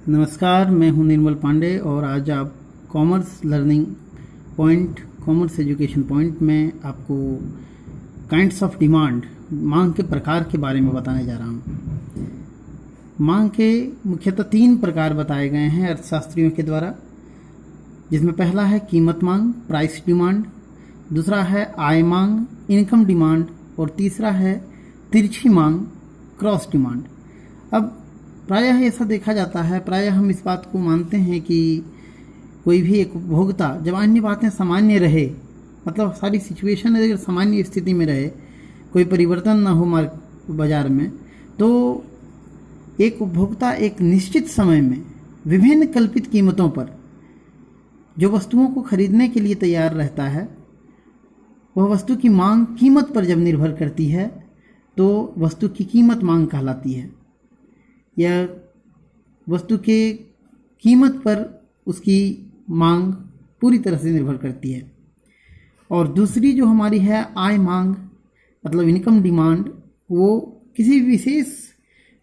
नमस्कार, मैं हूं निर्मल पांडे और आज आप commerce learning point, commerce education point में आपको काइंड्स ऑफ डिमांड, मांग के प्रकार के बारे में बताने जा रहा हूं। मांग के मुख्यतः 3 प्रकार बताए गए हैं अर्थशास्त्रियों के द्वारा, जिसमें पहला है कीमत मांग, प्राइस डिमांड, दूसरा है आय मांग, इनकम डिमांड, और तीसरा है तिरछी मांग, क्रॉस डिमांड। अब प्रायः ऐसा देखा जाता है, प्रायः हम इस बात को मानते हैं कि कोई भी एक उपभोक्ता जब अन्य बातें सामान्य रहे, मतलब सारी सिचुएशन अगर सामान्य स्थिति में रहे, कोई परिवर्तन ना हो बाजार में, तो एक उपभोक्ता एक निश्चित समय में विभिन्न कल्पित कीमतों पर जो वस्तुओं को खरीदने के लिए तैयार रहता है, वह वस्तु की मांग कीमत पर जब निर्भर करती है तो वस्तु की कीमत मांग कहलाती है। यह वस्तु के कीमत पर उसकी मांग पूरी तरह से निर्भर करती है। और दूसरी जो हमारी है आय मांग, मतलब इनकम डिमांड, वो किसी विशेष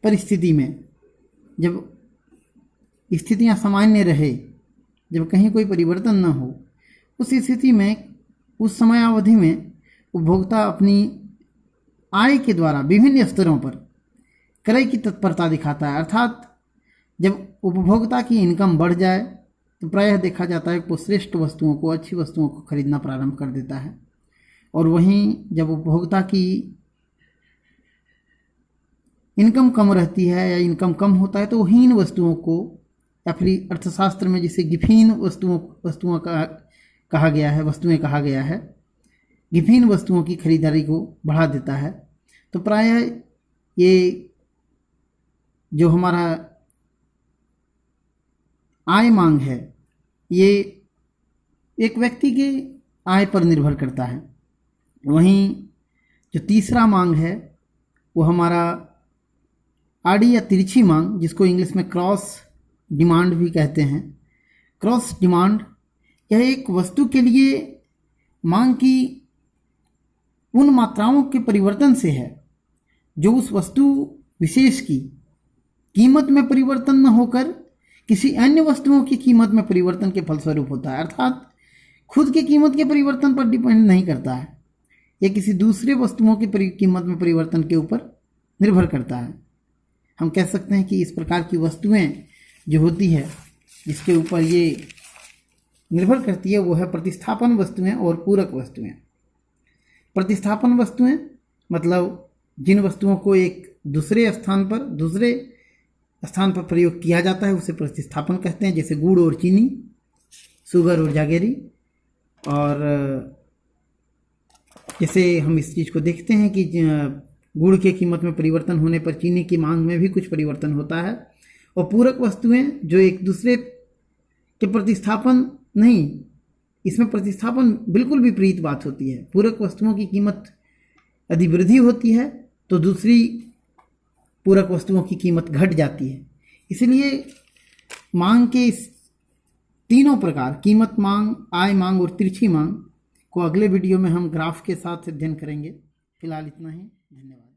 परिस्थिति में जब स्थितियां सामान्य रहे, जब कहीं कोई परिवर्तन न हो, उस स्थिति में उस समयावधि में उपभोक्ता अपनी आय के द्वारा विभिन्न स्तरों पर क्रय की तत्परता दिखाता है। अर्थात जब उपभोक्ता की इनकम बढ़ जाए तो प्रायः देखा जाता है कि वो श्रेष्ठ वस्तुओं को, अच्छी वस्तुओं को खरीदना प्रारंभ कर देता है। और वहीं जब उपभोक्ता की इनकम कम रहती है या इनकम कम होता है तो वो हीन वस्तुओं को, या फिर अर्थशास्त्र में जिसे गिफीन वस्तुओं का कहा गया है, वस्तुएं कहा गया है, गिफीन वस्तुओं की खरीदारी को बढ़ा देता है। तो प्रायः ये जो हमारा आय मांग है, ये एक व्यक्ति के आय पर निर्भर करता है। वहीं जो तीसरा मांग है वो हमारा आड़ी या तिरछी मांग, जिसको इंग्लिश में क्रॉस डिमांड भी कहते हैं। क्रॉस डिमांड यह एक वस्तु के लिए मांग की उन मात्राओं के परिवर्तन से है जो उस वस्तु विशेष की कीमत में परिवर्तन न होकर किसी अन्य वस्तुओं की कीमत में परिवर्तन के फलस्वरूप होता है। अर्थात खुद की कीमत के परिवर्तन पर डिपेंड नहीं करता है, यह किसी दूसरे वस्तुओं की कीमत में परिवर्तन के ऊपर निर्भर करता है। हम कह सकते हैं कि इस प्रकार की वस्तुएं जो होती है, जिसके ऊपर ये निर्भर करती है, वो है प्रतिस्थापन वस्तुएं और पूरक वस्तुएं। प्रतिस्थापन वस्तुएं मतलब जिन वस्तुओं को एक दूसरे स्थान पर प्रयोग किया जाता है उसे प्रतिस्थापन कहते हैं, जैसे गुड़ और चीनी, शुगर और जागेरी। और जैसे हम इस चीज़ को देखते हैं कि गुड़ के कीमत में परिवर्तन होने पर चीनी की मांग में भी कुछ परिवर्तन होता है। और पूरक वस्तुएं जो एक दूसरे के प्रतिस्थापन नहीं, इसमें प्रतिस्थापन बिल्कुल विपरीत बात होती है। पूरक वस्तुओं की कीमत यदि वृद्धि होती है तो दूसरी पूरक वस्तुओं की कीमत घट जाती है। इसलिए मांग के इस तीनों प्रकार, कीमत मांग, आय मांग और तिरछी मांग, को अगले वीडियो में हम ग्राफ के साथ अध्ययन करेंगे। फिलहाल इतना ही, धन्यवाद।